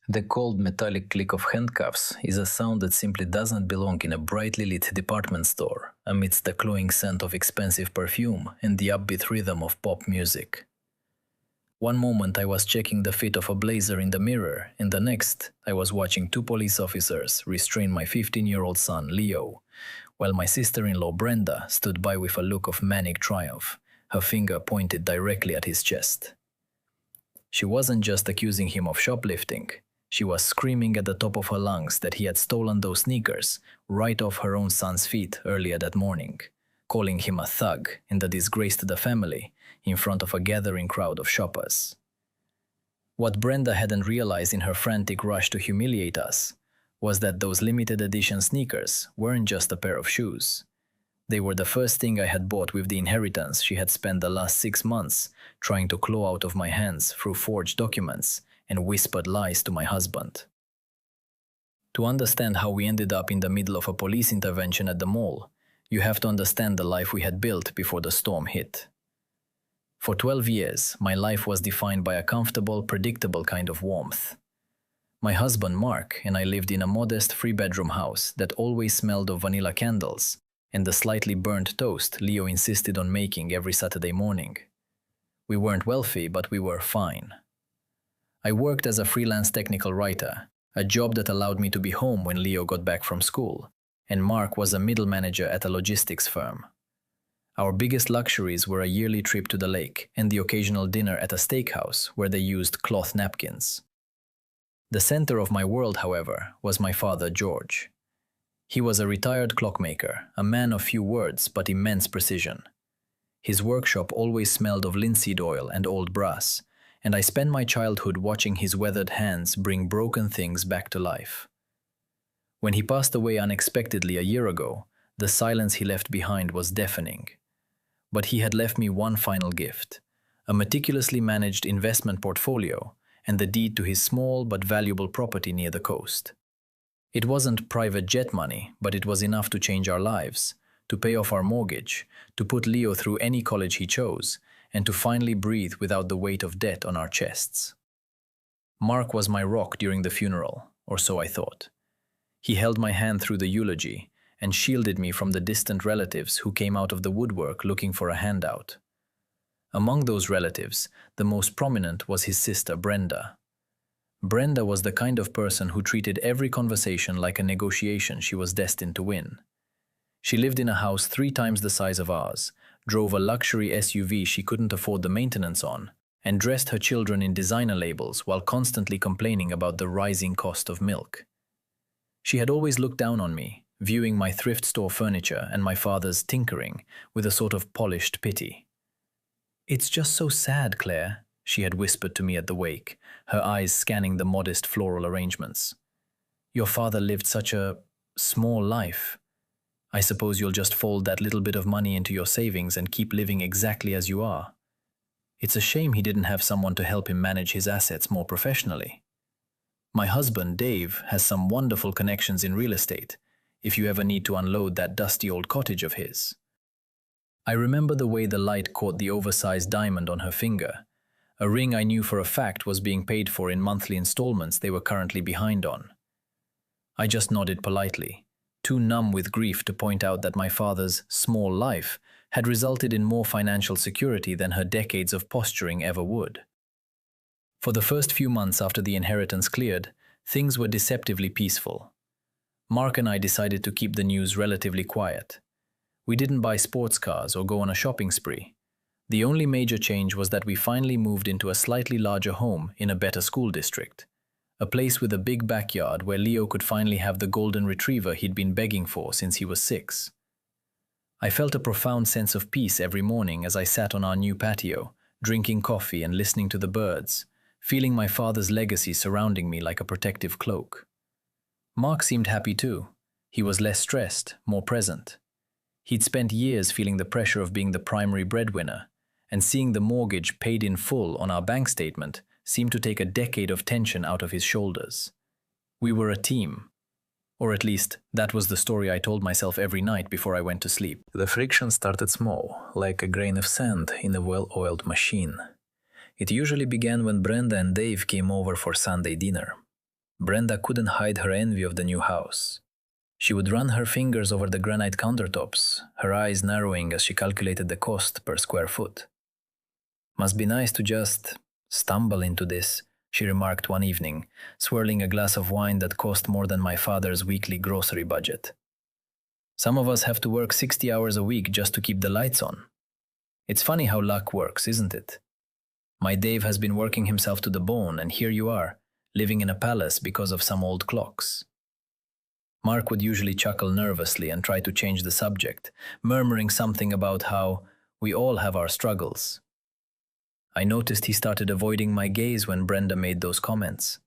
The cold metallic click of handcuffs is a sound that simply doesn't belong in a brightly lit department store, amidst the cloying scent of expensive perfume and the upbeat rhythm of pop music. One moment I was checking the fit of a blazer in the mirror, and the next I was watching two police officers restrain my 15-year-old son, Leo, while my sister-in-law, Brenda, stood by with a look of manic triumph, her finger pointed directly at his chest. She wasn't just accusing him of shoplifting. She was screaming at the top of her lungs that he had stolen those sneakers right off her own son's feet earlier that morning, calling him a thug and a disgrace to the family in front of a gathering crowd of shoppers. What Brenda hadn't realized in her frantic rush to humiliate us was that those limited edition sneakers weren't just a pair of shoes. They were the first thing I had bought with the inheritance she had spent the last 6 months trying to claw out of my hands through forged documents and whispered lies to my husband. To understand how we ended up in the middle of a police intervention at the mall, you have to understand the life we had built before the storm hit. For 12 years, my life was defined by a comfortable, predictable kind of warmth. My husband, Mark, and I lived in a modest three-bedroom house that always smelled of vanilla candles and the slightly burnt toast Leo insisted on making every Saturday morning. We weren't wealthy, but we were fine. I worked as a freelance technical writer, a job that allowed me to be home when Leo got back from school, and Mark was a middle manager at a logistics firm. Our biggest luxuries were a yearly trip to the lake and the occasional dinner at a steakhouse where they used cloth napkins. The center of my world, however, was my father, George. He was a retired clockmaker, a man of few words but immense precision. His workshop always smelled of linseed oil and old brass, and I spent my childhood watching his weathered hands bring broken things back to life. When he passed away unexpectedly a year ago, the silence he left behind was deafening. But he had left me one final gift, a meticulously managed investment portfolio and the deed to his small but valuable property near the coast. It wasn't private jet money, but it was enough to change our lives, to pay off our mortgage, to put Leo through any college he chose, and to finally breathe without the weight of debt on our chests. Mark was my rock during the funeral, or so I thought. He held my hand through the eulogy and shielded me from the distant relatives who came out of the woodwork looking for a handout. Among those relatives, the most prominent was his sister Brenda. Brenda was the kind of person who treated every conversation like a negotiation she was destined to win. She lived in a house 3 times the size of ours, drove a luxury SUV she couldn't afford the maintenance on, and dressed her children in designer labels while constantly complaining about the rising cost of milk. She had always looked down on me, viewing my thrift store furniture and my father's tinkering with a sort of polished pity. "It's just so sad, Claire," she had whispered to me at the wake, her eyes scanning the modest floral arrangements. "Your father lived such a small life. I suppose you'll just fold that little bit of money into your savings and keep living exactly as you are. It's a shame he didn't have someone to help him manage his assets more professionally. My husband, Dave, has some wonderful connections in real estate, if you ever need to unload that dusty old cottage of his." I remember the way the light caught the oversized diamond on her finger, a ring I knew for a fact was being paid for in monthly installments they were currently behind on. I just nodded politely, too numb with grief to point out that my father's small life had resulted in more financial security than her decades of posturing ever would. For the first few months after the inheritance cleared, things were deceptively peaceful. Mark and I decided to keep the news relatively quiet. We didn't buy sports cars or go on a shopping spree. The only major change was that we finally moved into a slightly larger home in a better school district, a place with a big backyard where Leo could finally have the golden retriever he'd been begging for since he was 6. I felt a profound sense of peace every morning as I sat on our new patio, drinking coffee and listening to the birds, feeling my father's legacy surrounding me like a protective cloak. Mark seemed happy too. He was less stressed, more present. He'd spent years feeling the pressure of being the primary breadwinner, and seeing the mortgage paid in full on our bank statement seemed to take a decade of tension out of his shoulders. We were a team. Or at least, that was the story I told myself every night before I went to sleep. The friction started small, like a grain of sand in a well-oiled machine. It usually began when Brenda and Dave came over for Sunday dinner. Brenda couldn't hide her envy of the new house. She would run her fingers over the granite countertops, her eyes narrowing as she calculated the cost per square foot. "Must be nice to just stumble into this," she remarked one evening, swirling a glass of wine that cost more than my father's weekly grocery budget. "Some of us have to work 60 hours a week just to keep the lights on. It's funny how luck works, isn't it? My Dave has been working himself to the bone, and here you are, living in a palace because of some old clocks." Mark would usually chuckle nervously and try to change the subject, murmuring something about how we all have our struggles. I noticed he started avoiding my gaze when Brenda made those comments.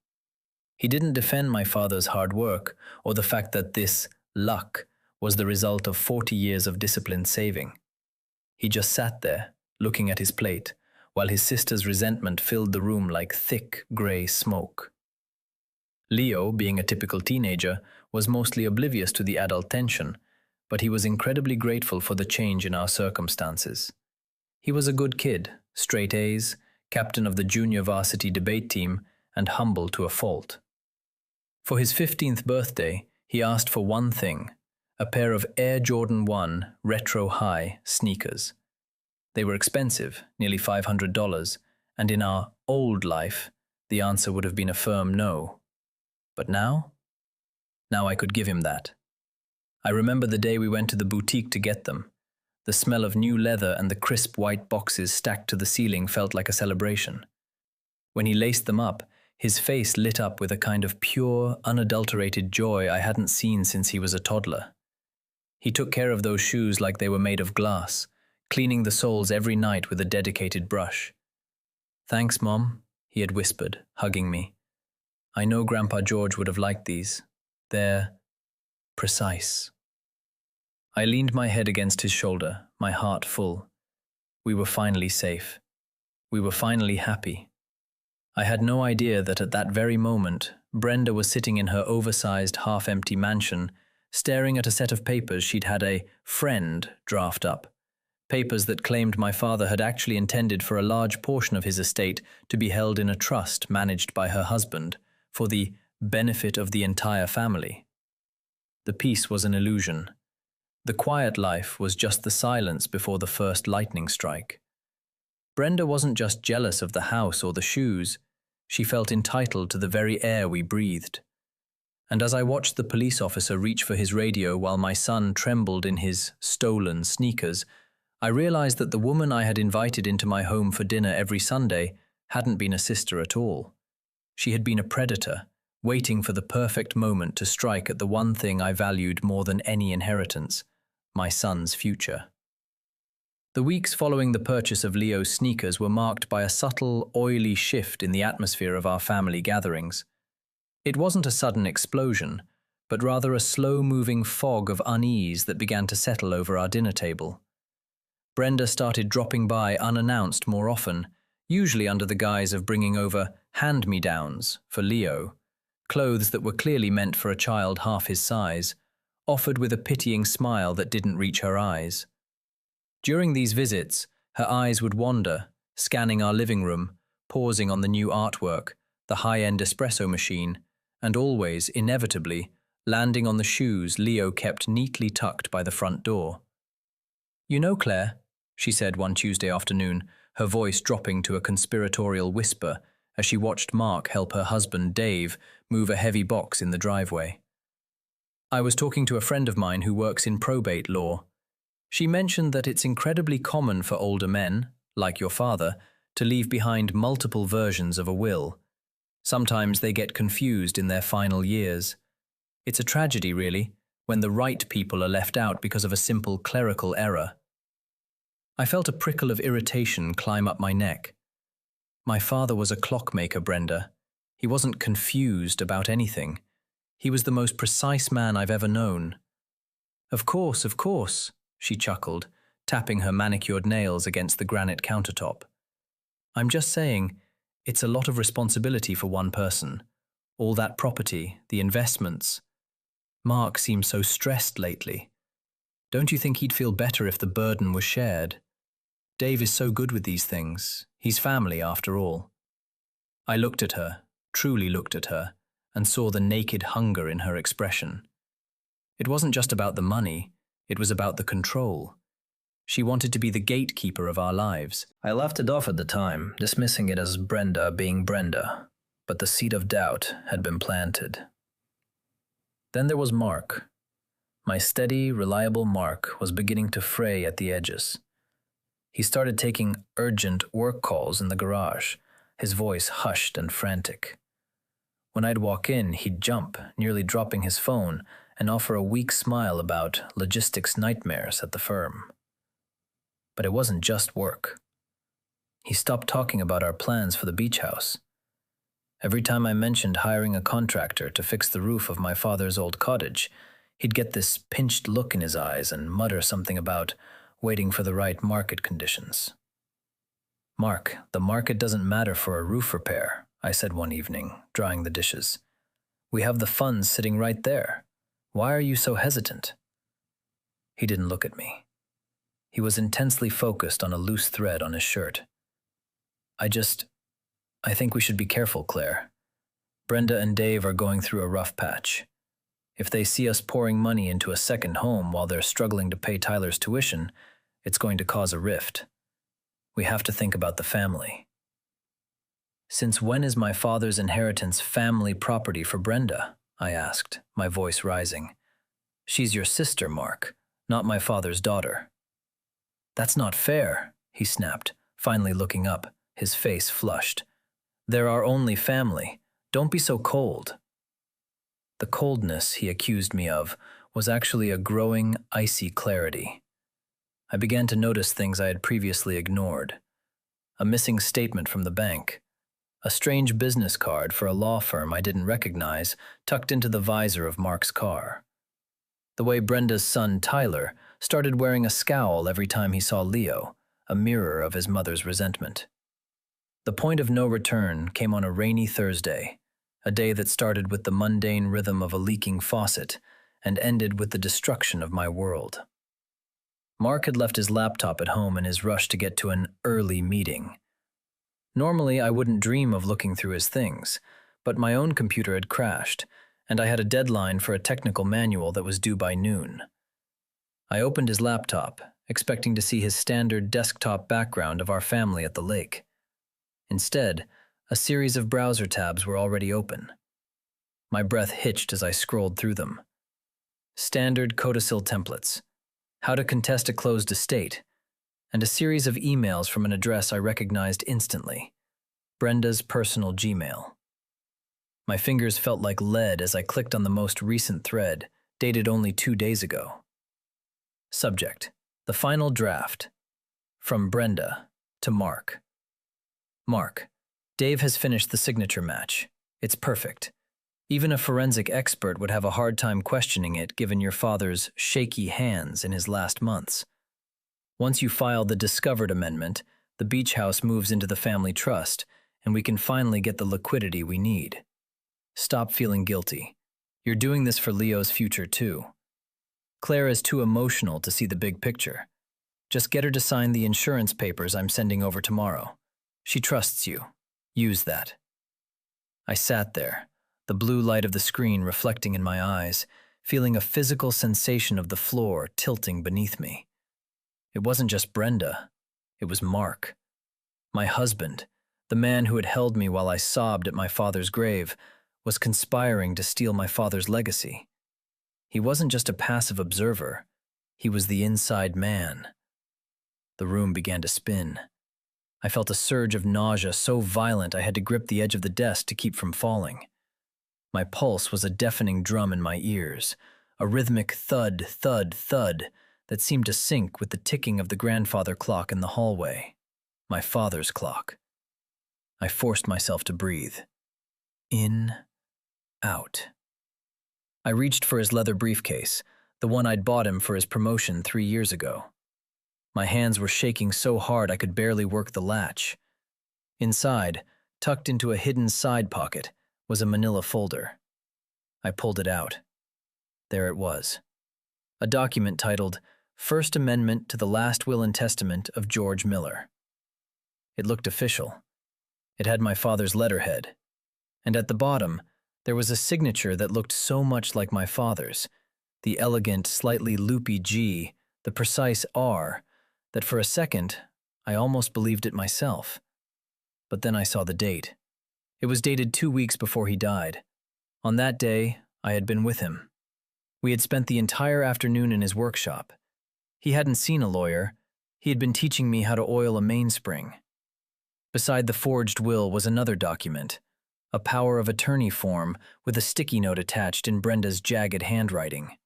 He didn't defend my father's hard work or the fact that this luck was the result of 40 years of disciplined saving. He just sat there, looking at his plate, while his sister's resentment filled the room like thick, grey smoke. Leo, being a typical teenager, was mostly oblivious to the adult tension, but he was incredibly grateful for the change in our circumstances. He was a good kid, straight A's, captain of the junior varsity debate team, and humble to a fault. For his 15th birthday, he asked for one thing: a pair of Air Jordan 1 Retro High sneakers. They were expensive, nearly $500, and in our old life, the answer would have been a firm no. But now? Now I could give him that. I remember the day we went to the boutique to get them. The smell of new leather and the crisp white boxes stacked to the ceiling felt like a celebration. When he laced them up, his face lit up with a kind of pure, unadulterated joy I hadn't seen since he was a toddler. He took care of those shoes like they were made of glass, cleaning the soles every night with a dedicated brush. "Thanks, Mom," he had whispered, hugging me. "I know Grandpa George would have liked these. They're precise." I leaned my head against his shoulder, my heart full. We were finally safe. We were finally happy. I had no idea that at that very moment, Brenda was sitting in her oversized, half-empty mansion, staring at a set of papers she'd had a friend draft up. Papers that claimed my father had actually intended for a large portion of his estate to be held in a trust managed by her husband, for the benefit of the entire family. The peace was an illusion. The quiet life was just the silence before the first lightning strike. Brenda wasn't just jealous of the house or the shoes, she felt entitled to the very air we breathed. And as I watched the police officer reach for his radio while my son trembled in his stolen sneakers, I realized that the woman I had invited into my home for dinner every Sunday hadn't been a sister at all. She had been a predator, waiting for the perfect moment to strike at the one thing I valued more than any inheritance: my son's future. The weeks following the purchase of Leo's sneakers were marked by a subtle, oily shift in the atmosphere of our family gatherings. It wasn't a sudden explosion, but rather a slow-moving fog of unease that began to settle over our dinner table. Brenda started dropping by unannounced more often, usually under the guise of bringing over hand-me-downs for Leo, clothes that were clearly meant for a child half his size, offered with a pitying smile that didn't reach her eyes. During these visits, her eyes would wander, scanning our living room, pausing on the new artwork, the high-end espresso machine, and always, inevitably, landing on the shoes Leo kept neatly tucked by the front door. "You know, Claire," she said one Tuesday afternoon, her voice dropping to a conspiratorial whisper as she watched Mark help her husband, Dave, move a heavy box in the driveway. "I was talking to a friend of mine who works in probate law. She mentioned that it's incredibly common for older men, like your father, to leave behind multiple versions of a will. Sometimes they get confused in their final years. It's a tragedy, really, when the right people are left out because of a simple clerical error." I felt a prickle of irritation climb up my neck. My father was a clockmaker, Brenda. He wasn't confused about anything. He was the most precise man I've ever known. Of course, she chuckled, tapping her manicured nails against the granite countertop. "I'm just saying, it's a lot of responsibility for one person. All that property, the investments. Mark seems so stressed lately. Don't you think he'd feel better if the burden was shared? Dave is so good with these things. He's family, after all." I looked at her, truly looked at her, and saw the naked hunger in her expression. It wasn't just about the money, it was about the control. She wanted to be the gatekeeper of our lives. I laughed it off at the time, dismissing it as Brenda being Brenda, but the seed of doubt had been planted. Then there was Mark. My steady, reliable Mark was beginning to fray at the edges. He started taking urgent work calls in the garage, his voice hushed and frantic. When I'd walk in, he'd jump, nearly dropping his phone, and offer a weak smile about logistics nightmares at the firm. But it wasn't just work. He stopped talking about our plans for the beach house. Every time I mentioned hiring a contractor to fix the roof of my father's old cottage, he'd get this pinched look in his eyes and mutter something about waiting for the right market conditions. "Mark, the market doesn't matter for a roof repair," I said one evening, drying the dishes. "We have the funds sitting right there. Why are you so hesitant?" He didn't look at me. He was intensely focused on a loose thread on his shirt. I think we should be careful, Claire. Brenda and Dave are going through a rough patch. If they see us pouring money into a second home while they're struggling to pay Tyler's tuition, it's going to cause a rift. We have to think about the family." "Since when is my father's inheritance family property for Brenda?" I asked, my voice rising. "She's your sister, Mark, not my father's daughter." "That's not fair," he snapped, finally looking up, his face flushed. "They're our only family. Don't be so cold." The coldness he accused me of was actually a growing, icy clarity. I began to notice things I had previously ignored. A missing statement from the bank. A strange business card for a law firm I didn't recognize tucked into the visor of Mark's car. The way Brenda's son, Tyler, started wearing a scowl every time he saw Leo, a mirror of his mother's resentment. The point of no return came on a rainy Thursday, a day that started with the mundane rhythm of a leaking faucet and ended with the destruction of my world. Mark had left his laptop at home in his rush to get to an early meeting. Normally, I wouldn't dream of looking through his things, but my own computer had crashed, and I had a deadline for a technical manual that was due by noon. I opened his laptop, expecting to see his standard desktop background of our family at the lake. Instead, a series of browser tabs were already open. My breath hitched as I scrolled through them. Standard codicil templates, how to contest a closed estate, and a series of emails from an address I recognized instantly, Brenda's personal Gmail. My fingers felt like lead as I clicked on the most recent thread, dated only 2 days ago. Subject: the final draft. From Brenda to Mark. Mark, Dave has finished the signature match. It's perfect. Even a forensic expert would have a hard time questioning it given your father's shaky hands in his last months. Once you file the discovered amendment, the beach house moves into the family trust, and we can finally get the liquidity we need. Stop feeling guilty. You're doing this for Leo's future too. Claire is too emotional to see the big picture. Just get her to sign the insurance papers I'm sending over tomorrow. She trusts you. Use that. I sat there, the blue light of the screen reflecting in my eyes, feeling a physical sensation of the floor tilting beneath me. It wasn't just Brenda. It was Mark. My husband, the man who had held me while I sobbed at my father's grave, was conspiring to steal my father's legacy. He wasn't just a passive observer. He was the inside man. The room began to spin. I felt a surge of nausea so violent I had to grip the edge of the desk to keep from falling. My pulse was a deafening drum in my ears, a rhythmic thud, thud, thud that seemed to sync with the ticking of the grandfather clock in the hallway, my father's clock. I forced myself to breathe. In, out. I reached for his leather briefcase, the one I'd bought him for his promotion 3 years ago. My hands were shaking so hard I could barely work the latch. Inside, tucked into a hidden side pocket, was a manila folder. I pulled it out. There it was. A document titled, First Amendment to the Last Will and Testament of George Miller. It looked official. It had my father's letterhead, and at the bottom, There was a signature that looked so much like my father's, the elegant, slightly loopy G, the precise R, that for a second I almost believed it myself. But then I saw the date. It was dated 2 weeks before he died. On that day, I had been with him. We had spent the entire afternoon in his workshop. He hadn't seen a lawyer. He had been teaching me how to oil a mainspring. Beside the forged will was another document, a power of attorney form with a sticky note attached in Brenda's jagged handwriting.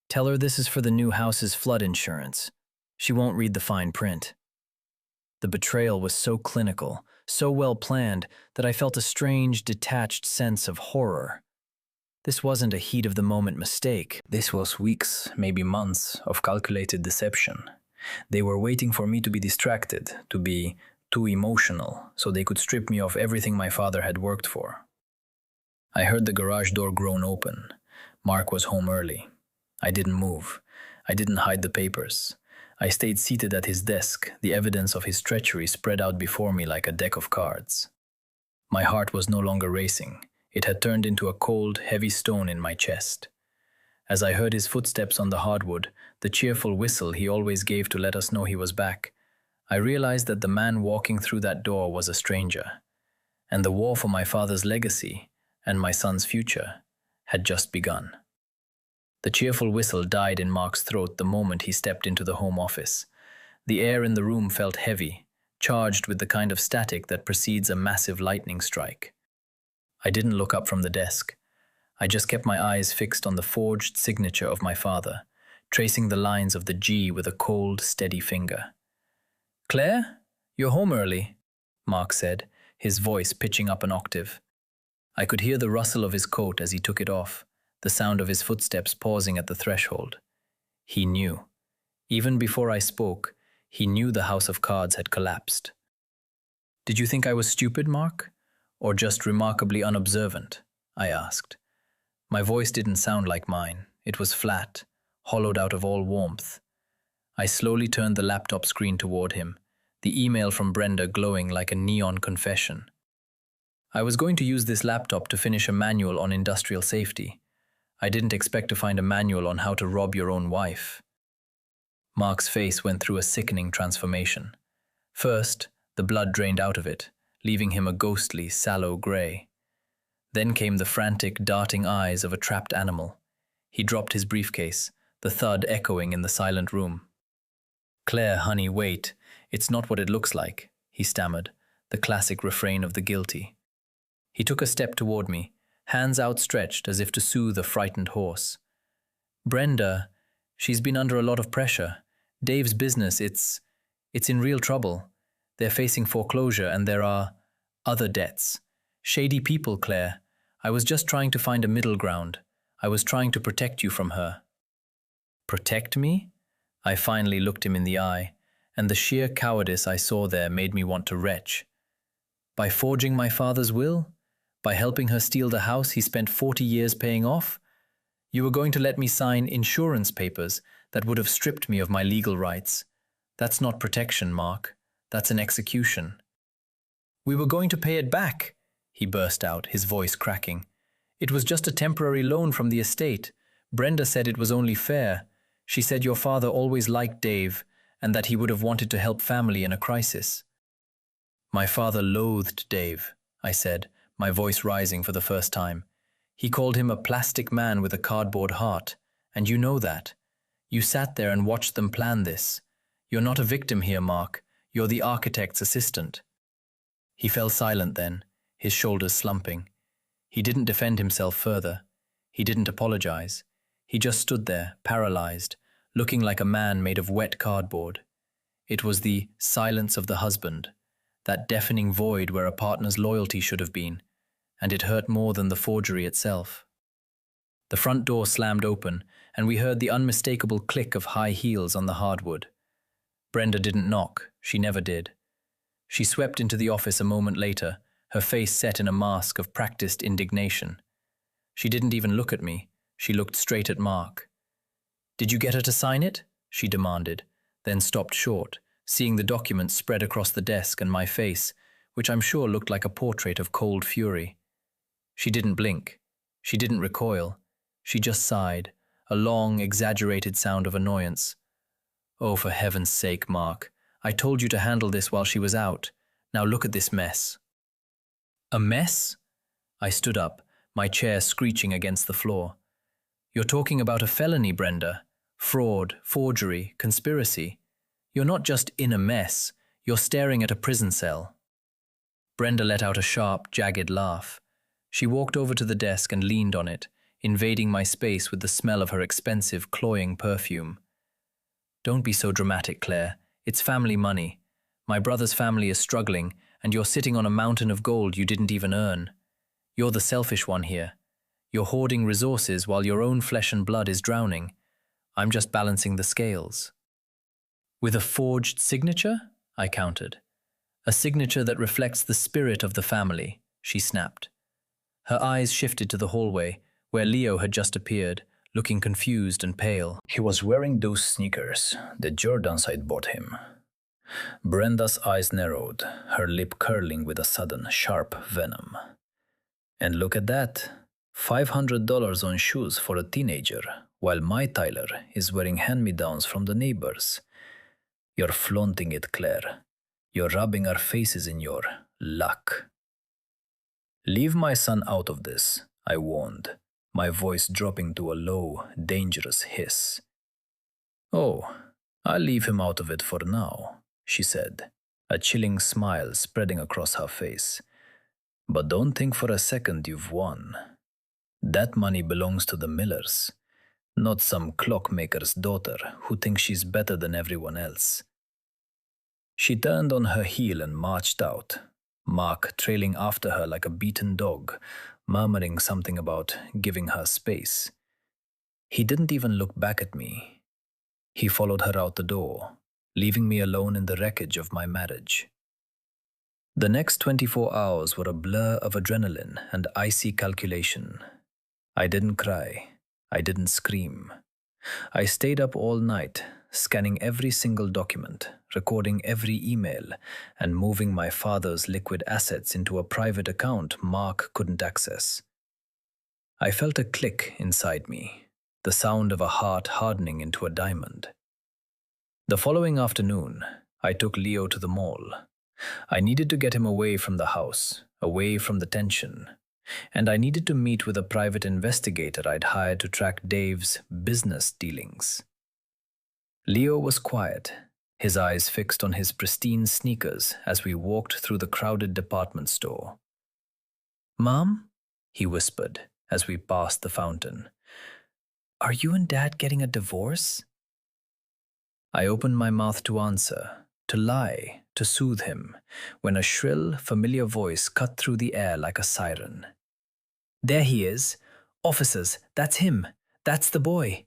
Tell her this is for the new house's flood insurance. She won't read the fine print. The betrayal was so clinical, so well planned, that I felt a strange, detached sense of horror. This wasn't a heat-of-the-moment mistake. This was weeks, maybe months, of calculated deception. They were waiting for me to be distracted, to be too emotional, so they could strip me of everything my father had worked for. I heard the garage door groan open. Mark was home early. I didn't move. I didn't hide the papers. I stayed seated at his desk, the evidence of his treachery spread out before me like a deck of cards. My heart was no longer racing. It had turned into a cold, heavy stone in my chest. As I heard his footsteps on the hardwood, the cheerful whistle he always gave to let us know he was back, I realized that the man walking through that door was a stranger, and the war for my father's legacy and my son's future had just begun. The cheerful whistle died in Mark's throat the moment he stepped into the home office. The air in the room felt heavy, charged with the kind of static that precedes a massive lightning strike. I didn't look up from the desk. I just kept my eyes fixed on the forged signature of my father, tracing the lines of the G with a cold, steady finger. "Claire, you're home early," Mark said, his voice pitching up an octave. I could hear the rustle of his coat as he took it off, the sound of his footsteps pausing at the threshold. He knew. Even before I spoke, he knew the house of cards had collapsed. "Did you think I was stupid, Mark? Or just remarkably unobservant?" I asked. My voice didn't sound like mine. It was flat, hollowed out of all warmth. I slowly turned the laptop screen toward him, the email from Brenda glowing like a neon confession. I was going to use this laptop to finish a manual on industrial safety. I didn't expect to find a manual on how to rob your own wife. Mark's face went through a sickening transformation. First, the blood drained out of it, leaving him a ghostly, sallow gray. Then came the frantic, darting eyes of a trapped animal. He dropped his briefcase, the thud echoing in the silent room. "Claire, honey, wait. It's not what it looks like," he stammered, the classic refrain of the guilty. He took a step toward me, hands outstretched as if to soothe a frightened horse. "Brenda, she's been under a lot of pressure. Dave's business, it's in real trouble. They're facing foreclosure and there are other debts. Shady people, Claire. I was just trying to find a middle ground. I was trying to protect you from her." "Protect me?" I finally looked him in the eye, and the sheer cowardice I saw there made me want to retch. "By forging my father's will? By helping her steal the house he spent 40 years paying off? You were going to let me sign insurance papers that would have stripped me of my legal rights. That's not protection, Mark. That's an execution." "We were going to pay it back," he burst out, his voice cracking. "It was just a temporary loan from the estate. Brenda said it was only fair. She said your father always liked Dave and that he would have wanted to help family in a crisis." "My father loathed Dave," I said, my voice rising for the first time. "He called him a plastic man with a cardboard heart, and you know that. You sat there and watched them plan this. You're not a victim here, Mark. You're the architect's assistant." He fell silent then, his shoulders slumping. He didn't defend himself further. He didn't apologize. He just stood there, paralyzed, looking like a man made of wet cardboard. It was the silence of the husband, that deafening void where a partner's loyalty should have been, and it hurt more than the forgery itself. The front door slammed open, and we heard the unmistakable click of high heels on the hardwood. Brenda didn't knock. She never did. She swept into the office a moment later, her face set in a mask of practiced indignation. She didn't even look at me. She looked straight at Mark. "Did you get her to sign it?" she demanded, then stopped short, seeing the documents spread across the desk and my face, which I'm sure looked like a portrait of cold fury. She didn't blink. She didn't recoil. She just sighed, a long, exaggerated sound of annoyance. Oh, for heaven's sake, Mark. I told you to handle this while she was out. Now look at this mess. A mess? I stood up, my chair screeching against the floor. You're talking about a felony, Brenda. Fraud, forgery, conspiracy. You're not just in a mess, you're staring at a prison cell. Brenda let out a sharp, jagged laugh. She walked over to the desk and leaned on it, invading my space with the smell of her expensive, cloying perfume. Don't be so dramatic, Claire. It's family money. My brother's family is struggling, and you're sitting on a mountain of gold you didn't even earn. You're the selfish one here. You're hoarding resources while your own flesh and blood is drowning. I'm just balancing the scales. With a forged signature? I countered. A signature that reflects the spirit of the family, she snapped. Her eyes shifted to the hallway, where Leo had just appeared, looking confused and pale. He was wearing those sneakers, the Jordans I'd bought him. Brenda's eyes narrowed, her lip curling with a sudden, sharp venom. And look at that, $500 on shoes for a teenager, while my Tyler is wearing hand-me-downs from the neighbors. You're flaunting it, Claire. You're rubbing our faces in your luck. Leave my son out of this, I warned, my voice dropping to a low, dangerous hiss. Oh, I'll leave him out of it for now, she said, a chilling smile spreading across her face. But don't think for a second you've won. That money belongs to the Millers, not some clockmaker's daughter who thinks she's better than everyone else. She turned on her heel and marched out, Mark trailing after her like a beaten dog, murmuring something about giving her space. He didn't even look back at me. He followed her out the door, leaving me alone in the wreckage of my marriage. The next 24 hours were a blur of adrenaline and icy calculation. I didn't cry. I didn't scream. I stayed up all night, scanning every single document, recording every email, and moving my father's liquid assets into a private account Mark couldn't access. I felt a click inside me, the sound of a heart hardening into a diamond. The following afternoon, I took Leo to the mall. I needed to get him away from the house, away from the tension, and I needed to meet with a private investigator I'd hired to track Dave's business dealings. Leo was quiet, his eyes fixed on his pristine sneakers as we walked through the crowded department store. "Mom," he whispered as we passed the fountain, "are you and Dad getting a divorce?" I opened my mouth to answer, to lie, to soothe him, when a shrill, familiar voice cut through the air like a siren. "There he is. Officers, that's him. That's the boy."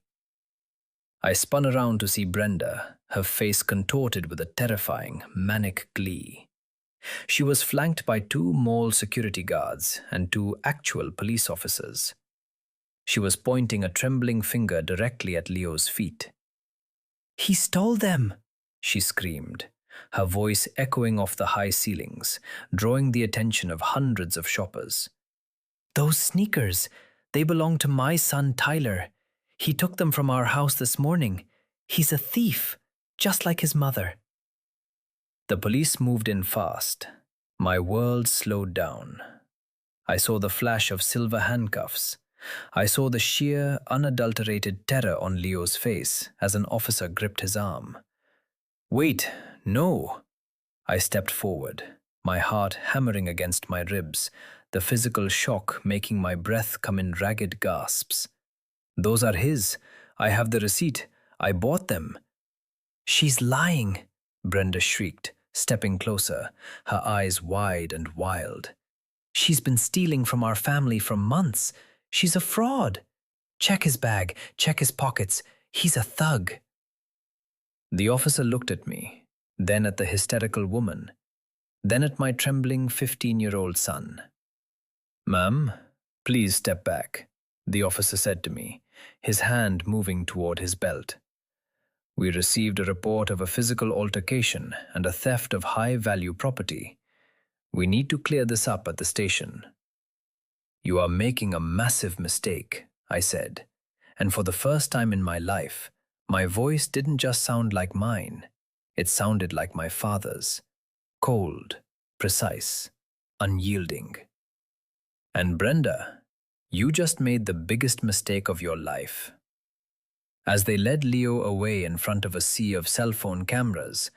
I spun around to see Brenda, her face contorted with a terrifying, manic glee. She was flanked by 2 mall security guards and 2 actual police officers. She was pointing a trembling finger directly at Leo's feet. "He stole them!" she screamed, her voice echoing off the high ceilings, drawing the attention of hundreds of shoppers. "Those sneakers, they belong to my son Tyler. He took them from our house this morning. He's a thief, just like his mother." The police moved in fast. My world slowed down. I saw the flash of silver handcuffs. I saw the sheer, unadulterated terror on Leo's face as an officer gripped his arm. "Wait, no!" I stepped forward, my heart hammering against my ribs, the physical shock making my breath come in ragged gasps. "Those are his. I have the receipt. I bought them." "She's lying," Brenda shrieked, stepping closer, her eyes wide and wild. "She's been stealing from our family for months. She's a fraud. Check his bag, check his pockets. He's a thug." The officer looked at me, then at the hysterical woman, then at my trembling 15-year-old son. "Ma'am, please step back," the officer said to me, his hand moving toward his belt. "We received a report of a physical altercation and a theft of high-value property. We need to clear this up at the station." "You are making a massive mistake," I said, and for the first time in my life, my voice didn't just sound like mine, it sounded like my father's. Cold, precise, unyielding. "And Brenda, you just made the biggest mistake of your life." As they led Leo away in front of a sea of cell phone cameras,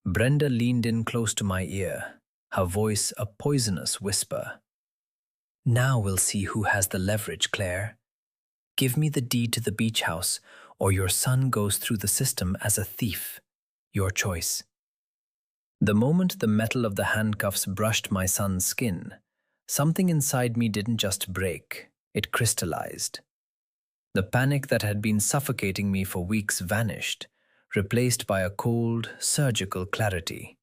Brenda leaned in close to my ear, her voice a poisonous whisper. "Now we'll see who has the leverage, Claire. Give me the deed to the beach house, or your son goes through the system as a thief. Your choice." The moment the metal of the handcuffs brushed my son's skin, something inside me didn't just break, it crystallized. The panic that had been suffocating me for weeks vanished, replaced by a cold, surgical clarity.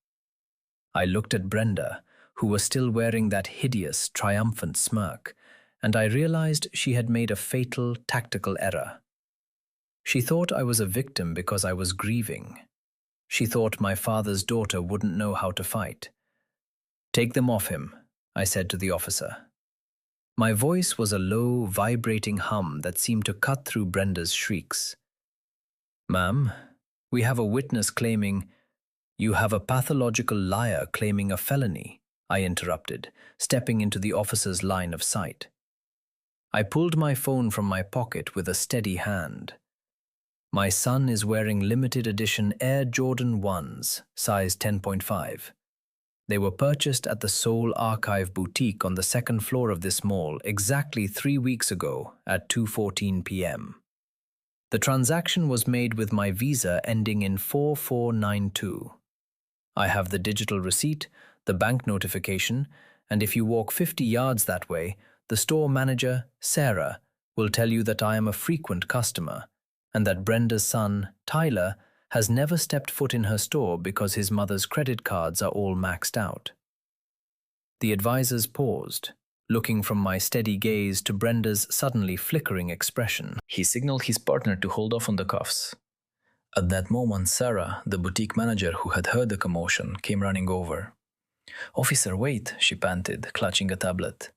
I looked at Brenda, who was still wearing that hideous, triumphant smirk, and I realized she had made a fatal, tactical error. She thought I was a victim because I was grieving. She thought my father's daughter wouldn't know how to fight. "Take them off him," I said to the officer. My voice was a low, vibrating hum that seemed to cut through Brenda's shrieks. "Ma'am, we have a witness claiming—" "You have a pathological liar claiming a felony," I interrupted, stepping into the officer's line of sight. I pulled my phone from my pocket with a steady hand. "My son is wearing limited edition Air Jordan 1s, size 10.5. They were purchased at the Soul Archive Boutique on the second floor of this mall exactly 3 weeks ago at 2:14 p.m. The transaction was made with my Visa ending in 4492. I have the digital receipt, the bank notification, and if you walk 50 yards that way, the store manager, Sarah, will tell you that I am a frequent customer and that Brenda's son, Tyler, has never stepped foot in her store because his mother's credit cards are all maxed out." The advisors paused, looking from my steady gaze to Brenda's suddenly flickering expression. He signaled his partner to hold off on the cuffs. At that moment, Sarah, the boutique manager who had heard the commotion, came running over. "Officer, wait," she panted, clutching a tablet.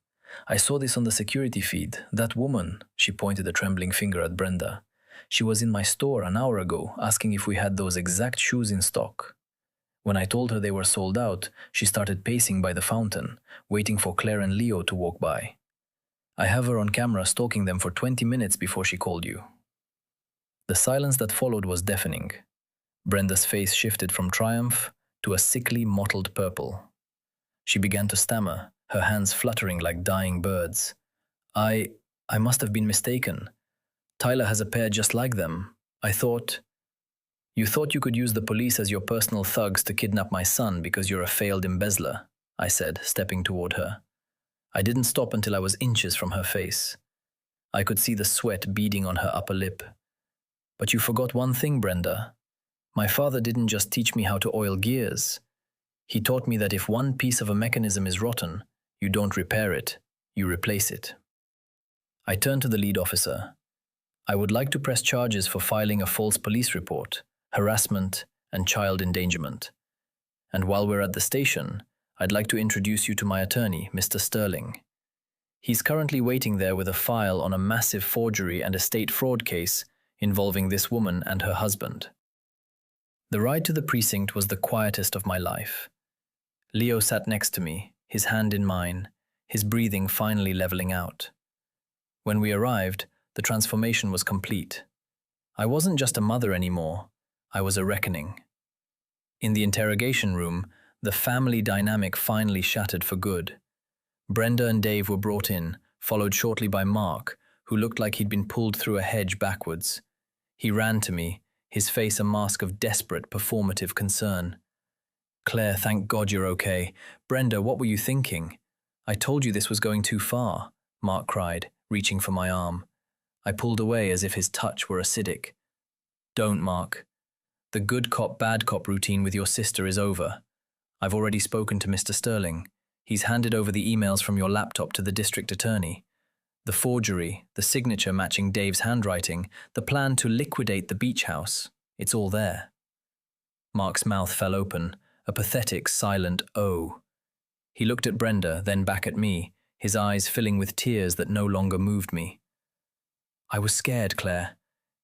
"I saw this on the security feed. That woman," she pointed a trembling finger at Brenda. "She was in my store an hour ago, asking if we had those exact shoes in stock. When I told her they were sold out, she started pacing by the fountain, waiting for Claire and Leo to walk by. I have her on camera stalking them for 20 minutes before she called you." The silence that followed was deafening. Brenda's face shifted from triumph to a sickly mottled purple. She began to stammer, her hands fluttering like dying birds. I must have been mistaken. Tyler has a pair just like them. I thought—" "You thought you could use the police as your personal thugs to kidnap my son because you're a failed embezzler," I said, stepping toward her. I didn't stop until I was inches from her face. I could see the sweat beading on her upper lip. "But you forgot one thing, Brenda. My father didn't just teach me how to oil gears. He taught me that if one piece of a mechanism is rotten, you don't repair it, you replace it." I turned to the lead officer. "I would like to press charges for filing a false police report, harassment, and child endangerment. And while we're at the station, I'd like to introduce you to my attorney, Mr. Sterling. He's currently waiting there with a file on a massive forgery and estate fraud case involving this woman and her husband." The ride to the precinct was the quietest of my life. Leo sat next to me, his hand in mine, his breathing finally leveling out. When we arrived, the transformation was complete. I wasn't just a mother anymore, I was a reckoning. In the interrogation room, the family dynamic finally shattered for good. Brenda and Dave were brought in, followed shortly by Mark, who looked like he'd been pulled through a hedge backwards. He ran to me, his face a mask of desperate, performative concern. "Claire, thank God you're okay. Brenda, what were you thinking? I told you this was going too far," Mark cried, reaching for my arm. I pulled away as if his touch were acidic. "Don't, Mark. The good cop, bad cop routine with your sister is over. I've already spoken to Mr. Sterling. He's handed over the emails from your laptop to the district attorney. The forgery, the signature matching Dave's handwriting, the plan to liquidate the beach house, it's all there." Mark's mouth fell open, a pathetic, silent "oh." He looked at Brenda, then back at me, his eyes filling with tears that no longer moved me. I was scared, Claire.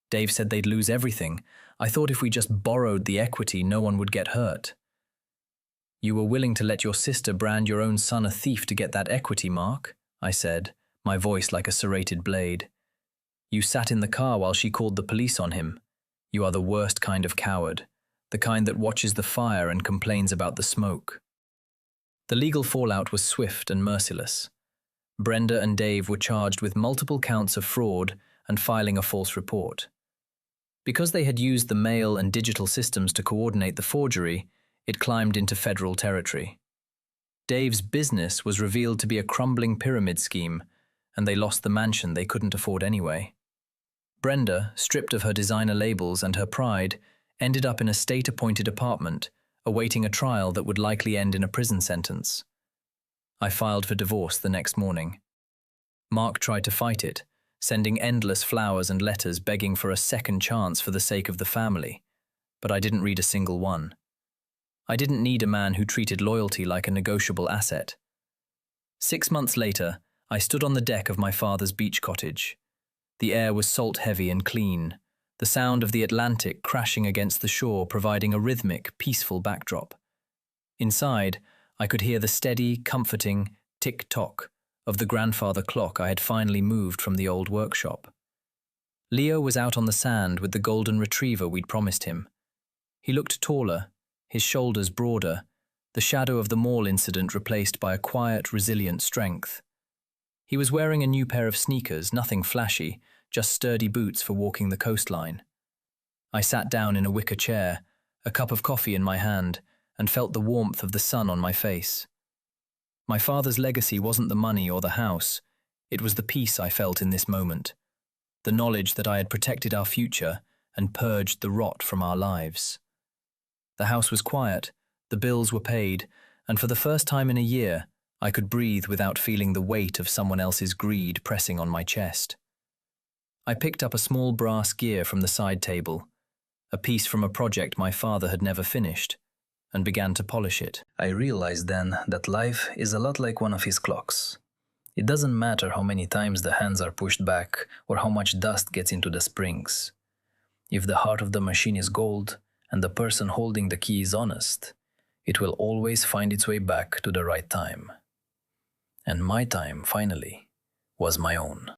Dave said they'd lose everything. I thought if we just borrowed the equity, no one would get hurt. You were willing to let your sister brand your own son a thief to get that equity, Mark, I said, my voice like a serrated blade. You sat in the car while she called the police on him. You are the worst kind of coward, the kind that watches the fire and complains about the smoke. The legal fallout was swift and merciless. Brenda and Dave were charged with multiple counts of fraud and filing a false report. Because they had used the mail and digital systems to coordinate the forgery, it climbed into federal territory. Dave's business was revealed to be a crumbling pyramid scheme, and they lost the mansion they couldn't afford anyway. Brenda, stripped of her designer labels and her pride, ended up in a state-appointed apartment, awaiting a trial that would likely end in a prison sentence. I filed for divorce the next morning. Mark tried to fight it, sending endless flowers and letters begging for a second chance for the sake of the family, but I didn't read a single one. I didn't need a man who treated loyalty like a negotiable asset. 6 months later, I stood on the deck of my father's beach cottage. The air was salt-heavy and clean, the sound of the Atlantic crashing against the shore providing a rhythmic, peaceful backdrop. Inside, I could hear the steady, comforting tick-tock of the grandfather clock I had finally moved from the old workshop. Leo was out on the sand with the golden retriever we'd promised him. He looked taller, his shoulders broader, the shadow of the mall incident replaced by a quiet, resilient strength. He was wearing a new pair of sneakers, nothing flashy, just sturdy boots for walking the coastline. I sat down in a wicker chair, a cup of coffee in my hand, and felt the warmth of the sun on my face. My father's legacy wasn't the money or the house, it was the peace I felt in this moment, the knowledge that I had protected our future and purged the rot from our lives. The house was quiet, the bills were paid, and for the first time in a year, I could breathe without feeling the weight of someone else's greed pressing on my chest. I picked up a small brass gear from the side table, a piece from a project my father had never finished, and began to polish it. I realized then that life is a lot like one of his clocks. It doesn't matter how many times the hands are pushed back or how much dust gets into the springs. If the heart of the machine is gold and the person holding the key is honest, it will always find its way back to the right time. And my time, finally, was my own.